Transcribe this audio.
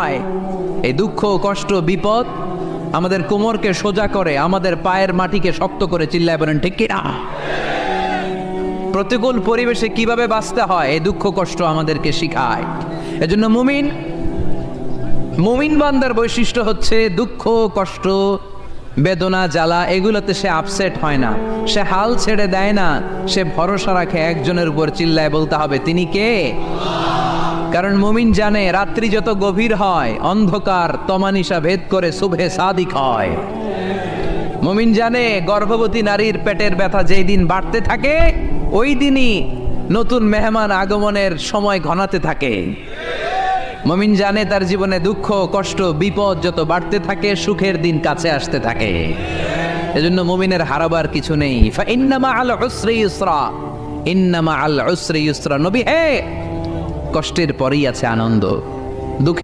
শিখায়। এই দুঃখ, কষ্ট, বিপদ আমাদের কোমরকে সোজা করে, আমাদের পায়ের মাটিকে শক্ত করে। চিল্লায় বলেন ঠিক কিনা? প্রতিকূল পরিবেশে কিভাবে বাঁচতে হয় এই দুঃখ কষ্ট আমাদেরকে শিখায়। এজন্য মুমিন বান্দার বৈশিষ্ট্য হচ্ছে দুঃখ কষ্ট বেদনা জ্বালা এগুলোতে সে আপসেট হয় না, সে হাল ছেড়ে দেয় না, সে ভরসা রাখে একজনের উপর। চিল্লায় বলতে হবে তিনি কে? কারণ মুমিন জানে রাত্রি যত গভীর হয় অন্ধকার তমানিসা ভেদ করে সুবহে সাদিক হয়। মুমিন জানে গর্ভবতী নারীর পেটের ব্যথা যেই দিন বাড়তে থাকে ওই দিনই নতুন মেহমান আগমনের সময় ঘনাতে থাকে। মুমিন জানে তার জীবনে দুঃখ কষ্ট বিপদ যত বাড়তে থাকে সুখের দিন কাছে আসতে থাকে। এজন্য মুমিনের হারাবার কিছু নেই। ফাইন্না মাআল উসরি ইউসরা, ইন্না মাআল উসরি ইউসরা। নবী হে, কষ্টের পরেই আছে আনন্দ। দুঃখ